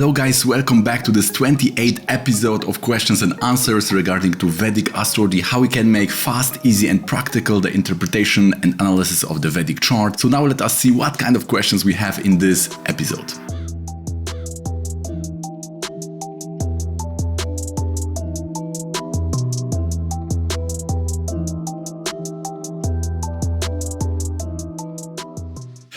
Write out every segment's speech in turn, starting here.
Hello guys, welcome back to this 28th episode of questions and answers regarding to Vedic astrology, how we can make fast, easy and practical the interpretation and analysis of the Vedic chart. So now let us see what kind of questions we have in this episode.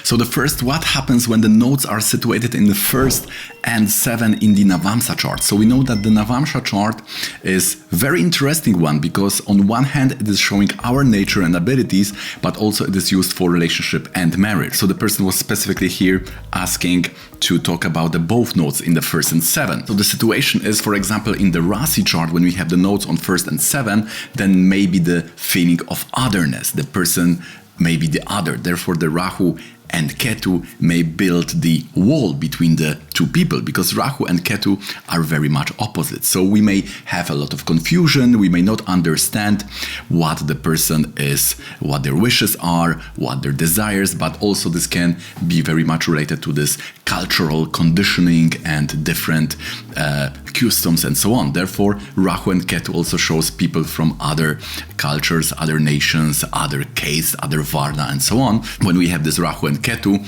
So the first, what happens when the nodes are situated in the first and 7 in the avamsa chart? So we know that the avamsa chart is very interesting one because on one hand it is showing our nature and abilities, but also it is used for relationship and marriage. So the person was specifically here asking to talk about the both nodes in the first and 7. So the situation is, for example, in the Rasi chart, when we have the nodes on first and 7, then maybe the feeling of otherness, the person may be the other. Therefore the Rahu and Ketu may build the wall between the two people because Rahu and Ketu are very much opposite. So we may have a lot of confusion, we may not understand what the person is, what their wishes are, what their desires, but also this can be very much related to this cultural conditioning and different customs and so on. Therefore, Rahu and Ketu also shows people from other cultures, other nations, other castes, other varna and so on. When we have this Rahu and Ketu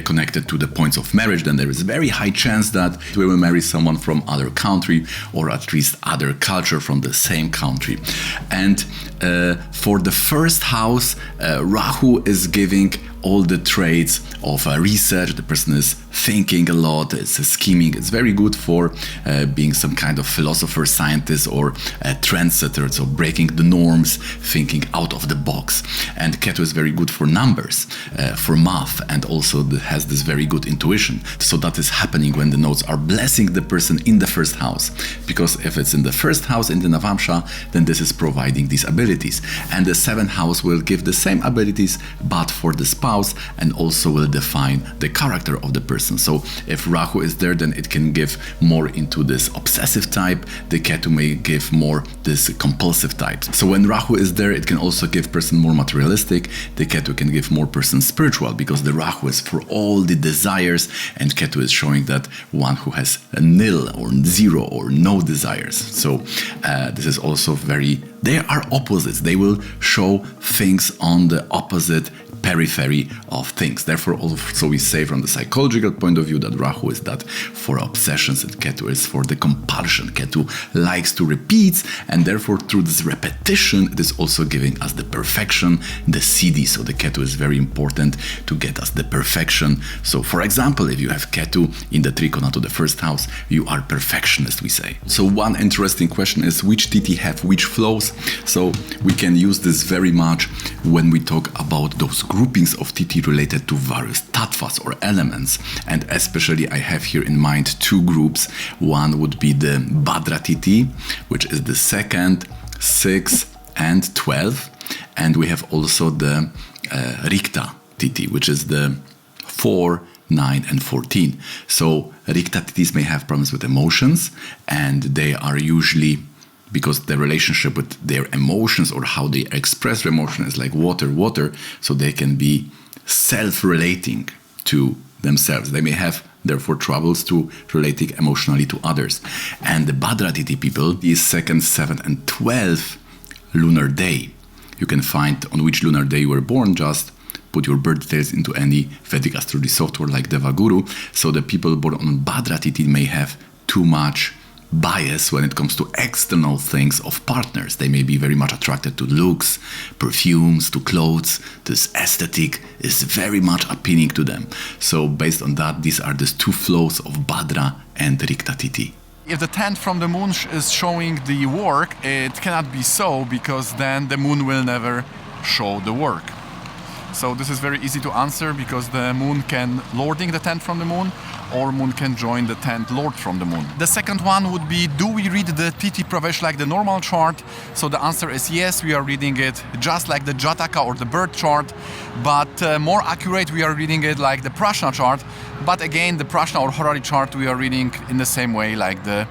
connected to the points of marriage, then there is a very high chance that we will marry someone from other country or at least other culture from the same country. And for the first house, Rahu is giving all the traits of research. The person is thinking a lot, it's scheming. It's very good for being some kind of philosopher, scientist or trendsetter, so breaking the norms, thinking out of the box. And Ketu is very good for numbers, for math, and also has this very good intuition. So that is happening when the nodes are blessing the person in the first house. Because if it's in the first house in the Navamsha, then this is providing these abilities. And the 7th house will give the same abilities, but for the spouse, and also will define the character of the person. So if Rahu is there, then it can give more into this obsessive type. The Ketu may give more this compulsive type. So when Rahu is there, it can also give person more materialistic. The Ketu can give more person spiritual because the Rahu is for all the desires and Ketu is showing that one who has a nil or zero or no desires. So this is also very, they are opposites. They will show things on the opposite periphery of things. Therefore, also we say from the psychological point of view that Rahu is that for obsessions and Ketu is for the compulsion. Ketu likes to repeat, and therefore through this repetition it is also giving us the perfection, the Siddhi. So the Ketu is very important to get us the perfection. So for example, if you have Ketu in the Trikona to the first house, you are perfectionist, we say. So one interesting question is which Tithi have which flows. So we can use this very much when we talk about those groupings of Tithi related to various tattvas or elements. And especially I have here in mind two groups. One would be the Bhadra Tithi, which is the 2nd, 6th and 12. And we have also the Rikta Tithi, which is the 4, 9 and 14. So Rikta Tithis may have problems with emotions, and they are usually because the relationship with their emotions or how they express their emotion is like water, so they can be self-relating to themselves. They may have, therefore, troubles to relating emotionally to others. And the Bhadra Tithi people, these 2nd, 7th and 12th lunar day, you can find on which lunar day you were born, just put your birth details into any Vedic astrology software like Devaguru. So the people born on Bhadra Tithi may have too much bias when it comes to external things of partners. They may be very much attracted to looks, perfumes, to clothes. This aesthetic is very much appealing to them. So based on that, these are the two flows of Bhadra and Rikta Tithi. If the 10th from the moon is showing the work, it cannot be so because then the moon will never show the work. So this is very easy to answer because the moon can lording the 10th from the moon or moon can join the 10th lord from the moon. The second one would be, do we read the Tithi Pravesh like the normal chart? So the answer is yes, we are reading it just like the Jataka or the birth chart, but more accurate, we are reading it like the Prashna chart. But again, the Prashna or horary chart we are reading in the same way like the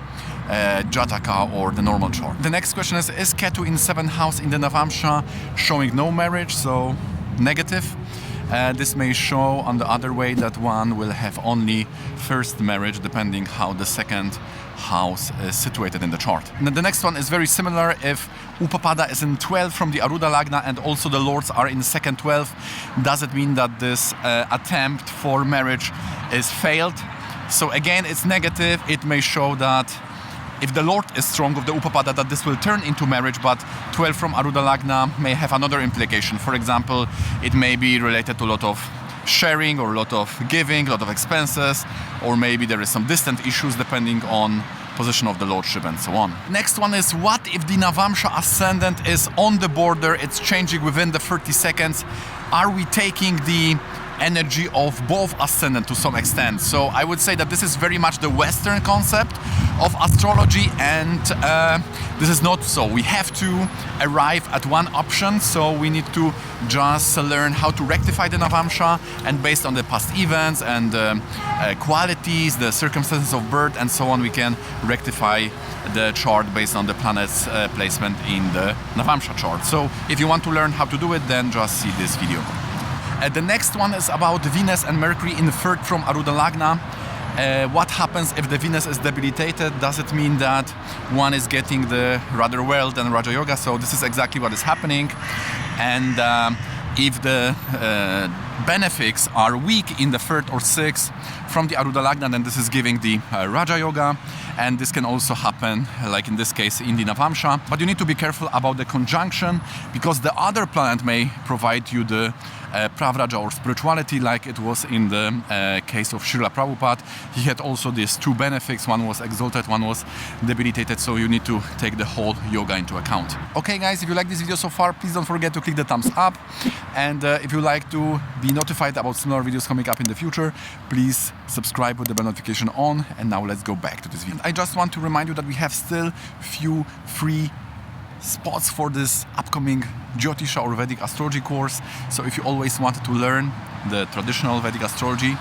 Jataka or the normal chart. The next question is Ketu in 7th house in the Navamsha showing no marriage, so negative. This may show on the other way that one will have only first marriage, depending how the second house is situated in the chart. And then the next one is very similar. If Upapada is in 12 from the Arudha Lagna and also the lords are in second 12, does it mean that this attempt for marriage is failed? So again, it's negative. It may show that if the lord is strong of the Upapada, that this will turn into marriage, but 12 from Arudha Lagna may have another implication. For example, it may be related to a lot of sharing or a lot of giving, a lot of expenses, or maybe there is some distant issues depending on position of the lordship and so on. Next one is, what if the Navamsha ascendant is on the border, it's changing within the 30 seconds? Are we taking the energy of both ascendant to some extent? So I would say that this is very much the Western concept of astrology, and this is not so. We have to arrive at one option, so we need to just learn how to rectify the Navamsha, and based on the past events and qualities, the circumstances of birth and so on, we can rectify the chart based on the planet's placement in the Navamsha chart. So if you want to learn how to do it, then just see this video. The next one is about Venus and Mercury in the third from Arudha Lagna. What happens if the Venus is debilitated? Does it mean that one is getting the rather well than Raja Yoga? So this is exactly what is happening. And if the benefics are weak in the third or sixth from the Arudha Lagna, then this is giving the Raja Yoga. And this can also happen, like in this case, in the Navamsha. But you need to be careful about the conjunction, because the other planet may provide you the Pravraja or spirituality, like it was in the case of Srila Prabhupada. He had also these two benefics. One was exalted, one was debilitated. So you need to take the whole yoga into account. Okay, guys, if you like this video so far, please don't forget to click the thumbs up. And if you like to be notified about similar videos coming up in the future, please subscribe with the bell notification on. And now let's go back to this video. I just want to remind you that we have still few free spots for this upcoming Jyotisha or Vedic astrology course. So if you always wanted to learn the traditional Vedic astrology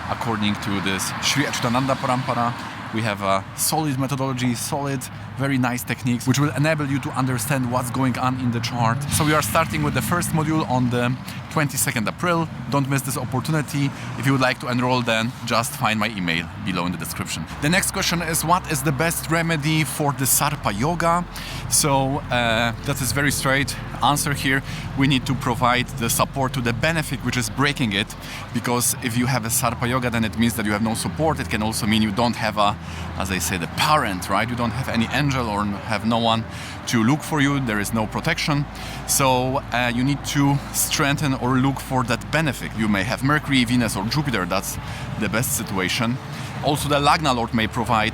according to this Sri Achyutananda Parampara, we have a solid methodology, solid, very nice techniques, which will enable you to understand what's going on in the chart. So we are starting with the first module on the 22nd April. Don't miss this opportunity. If you would like to enroll, then just find my email below in the description. The next question is, what is the best remedy for the sarpa yoga? So that is very straight answer here. We need to provide the support to the benefic which is breaking it, because if you have a sarpa yoga, then it means that you have no support. It can also mean you don't have a, as I say, the parent, right? You don't have any angel or have no one to look for you. There is no protection. So you need to strengthen or look for that benefic. You may have Mercury, Venus or Jupiter. That's the best situation. Also, the Lagna Lord may provide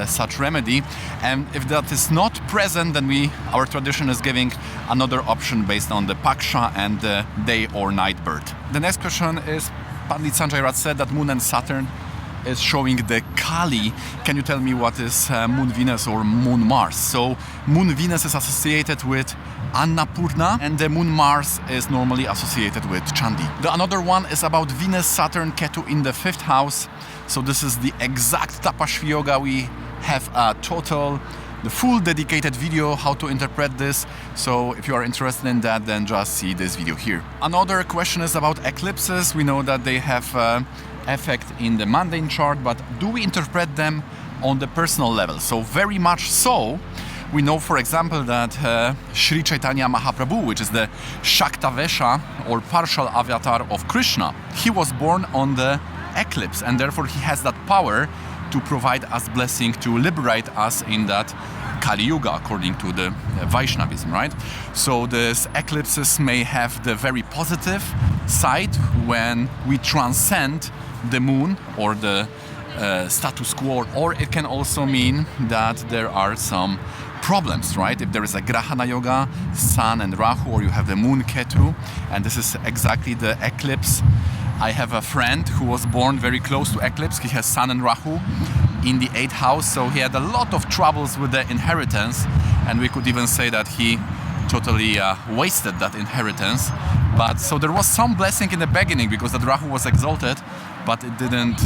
such remedy, and if that is not present, then our tradition is giving another option based on the Paksha and the day or night birth. The next question is, Pandit Sanjay Raj said that Moon and Saturn is showing the Kali. Can you tell me what is Moon Venus or Moon Mars? So Moon Venus is associated with Annapurna, and the Moon Mars is normally associated with Chandi. The another one is about Venus, Saturn, Ketu in the 5th house. So this is the exact Tapashvi Yoga. We have the full dedicated video how to interpret this. So if you are interested in that, then just see this video here. Another question is about eclipses. We know that they have effect in the mundane chart, but do we interpret them on the personal level? So very much so. We know, for example, that Sri Chaitanya Mahaprabhu, which is the Shaktavesha or partial avatar of Krishna, he was born on the eclipse, and therefore he has that power to provide us blessing, to liberate us in that Kali Yuga, according to the Vaishnavism, right? So these eclipses may have the very positive side when we transcend the moon or the status quo, or it can also mean that there are some problems, right? If there is a Grahana Yoga, Sun and Rahu, or you have the Moon Ketu, and this is exactly the eclipse. I have a friend who was born very close to eclipse. He has Sun and Rahu in the 8th house, so he had a lot of troubles with the inheritance, and we could even say that he totally wasted that inheritance. But so there was some blessing in the beginning because that Rahu was exalted, but it didn't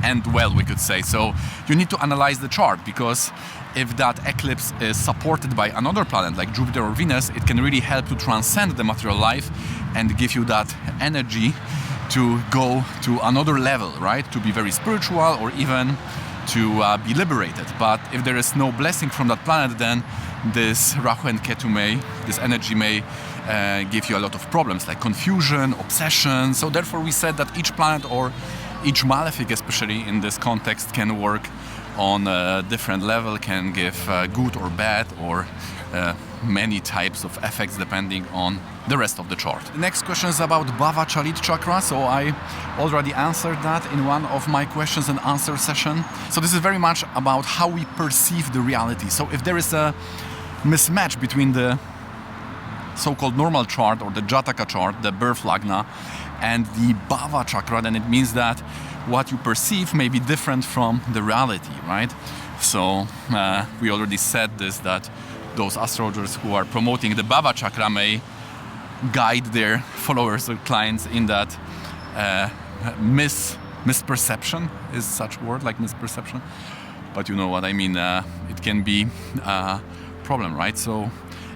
end well, we could say. So you need to analyze the chart, because if that eclipse is supported by another planet like Jupiter or Venus, it can really help to transcend the material life and give you that energy to go to another level, right? To be very spiritual, or even to be liberated. But if there is no blessing from that planet, then this Rahu and Ketu this energy may give you a lot of problems like confusion, obsession. So therefore we said that each planet, or each malefic especially in this context, can work on a different level, can give good or bad, or many types of effects depending on the rest of the chart. The next question is about Bava chakra. So I already answered that in one of my questions and answer session. So this is very much about how we perceive the reality. So if there is a mismatch between the so-called normal chart, or the Jataka chart, the birth Lagna, and the Bava chakra, then it means that what you perceive may be different from the reality, right? So we already said this, that those astrologers who are promoting the Bava chakra may guide their followers or clients in that misperception, is such a word, like misperception, but you know what I mean. It can be a problem, right? So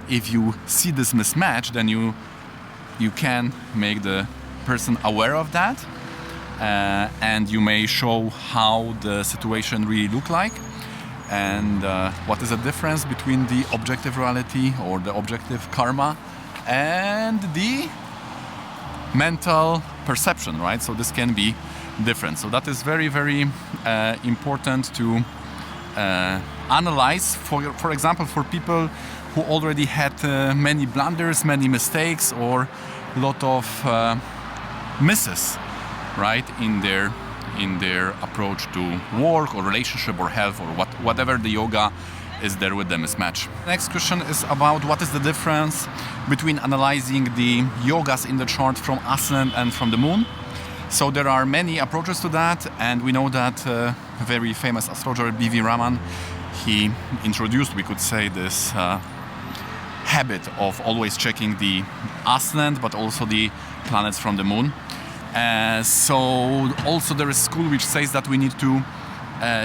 if you see this mismatch, then you can make the person aware of that, and you may show how the situation really look like, and what is the difference between the objective reality or the objective karma and the mental perception, right? So this can be different. So that is very, very important to analyze. For example, for people who already had many blunders, many mistakes, or a lot of misses, right, in their approach to work or relationship or health, or whatever the yoga is there with the mismatch. Next question is about what is the difference between analyzing the yogas in the chart from Ascendant and from the moon. So there are many approaches to that, and we know that a very famous astrologer, B.V. Raman, he introduced, we could say, this habit of always checking the Ascendant, but also the planets from the moon. So also there is school which says that we need to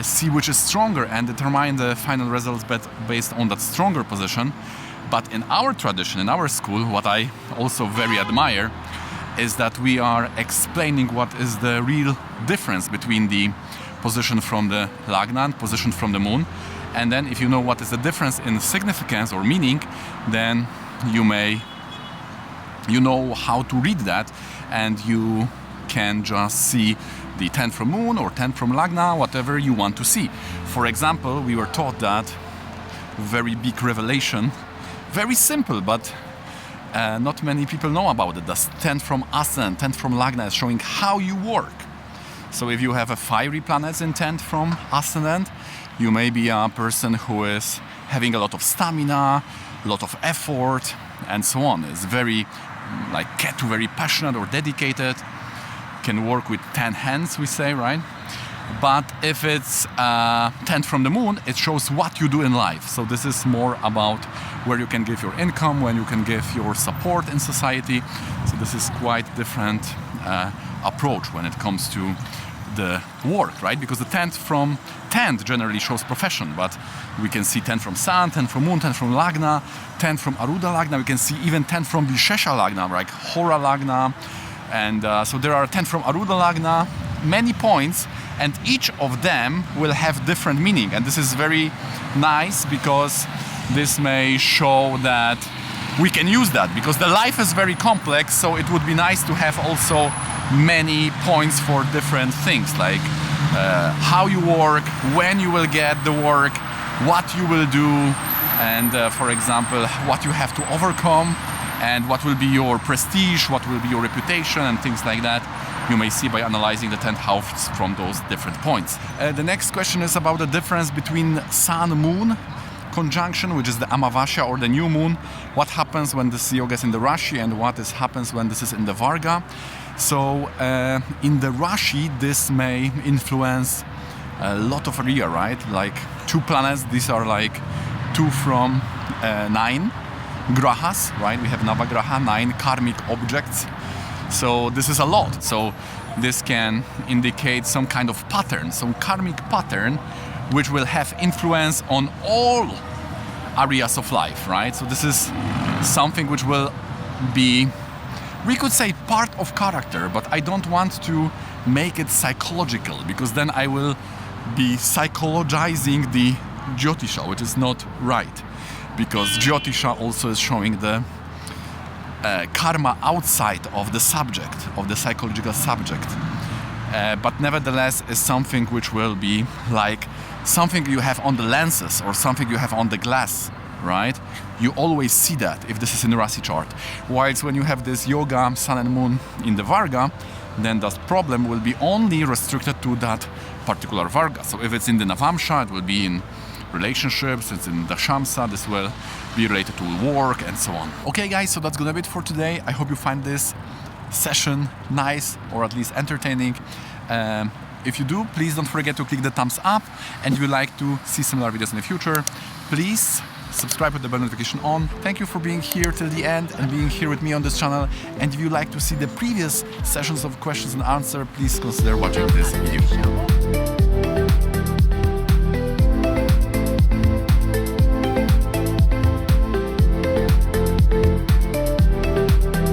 see which is stronger and determine the final results based on that stronger position. But in our tradition, in our school, what I also very admire is that we are explaining what is the real difference between the position from the Lagna and position from the moon. And then if you know what is the difference in significance or meaning, then you know how to read that, and you can just see the 10 from moon or 10 from Lagna, whatever you want to see. For example, we were taught that very big revelation, very simple, but not many people know about it. The 10 from Ascendant, 10 from Lagna is showing how you work. So if you have a fiery planets in 10 from Ascendant, you may be a person who is having a lot of stamina, a lot of effort, and so on. It's very, like Ketu, very passionate or dedicated, can work with 10 hands, we say, right? But if it's 10 from the moon, it shows what you do in life. So this is more about where you can give your income, when you can give your support in society. So this is quite different approach when it comes to the work, right? Because the 10th from 10th generally shows profession, but we can see 10 from Sun, 10 from Moon, 10 from Lagna, 10 from Aruda Lagna. We can see even 10 from Vishesha Lagna, like Hora Lagna. And so there are 10 from Aruda Lagna, many points, and each of them will have different meaning. And this is very nice because this may show that we can use that, because the life is very complex, so it would be nice to have also many points for different things, like how you work, when you will get the work, what you will do, and for example, what you have to overcome, and what will be your prestige, what will be your reputation, and things like that. You may see by analyzing the 10th house from those different points. The next question is about the difference between Sun-Moon conjunction, which is the Amavasya or the new moon. What happens when this yoga is in the Rashi, and what happens when this is in the Varga? So in the Rashi, this may influence a lot of area, right? Like 2 planets, these are like 2 from 9 grahas, right? We have Navagraha, 9 karmic objects. So this is a lot. So this can indicate some kind of pattern, some karmic pattern, which will have influence on all areas of life, right? So this is something which will be, we could say, part of character, but I don't want to make it psychological, because then I will be psychologizing the Jyotisha, which is not right, because Jyotisha also is showing the karma outside of the subject, of the psychological subject, but nevertheless is something which will be like something you have on the lenses or something you have on the glass, right? You always see that if this is in the Rasi chart. Whilst when you have this yoga, sun and moon in the Varga, then that problem will be only restricted to that particular Varga. So if it's in the Navamsha, it will be in relationships, it's in Dashamsa, this will be related to work and so on. Okay guys, so that's gonna be it for today. I hope you find this session nice, or at least entertaining. If you do, please don't forget to click the thumbs up, and if you like to see similar videos in the future, please subscribe with the bell notification on. Thank you for being here till the end and being here with me on this channel. And if you like to see the previous sessions of questions and answers, please consider watching this video.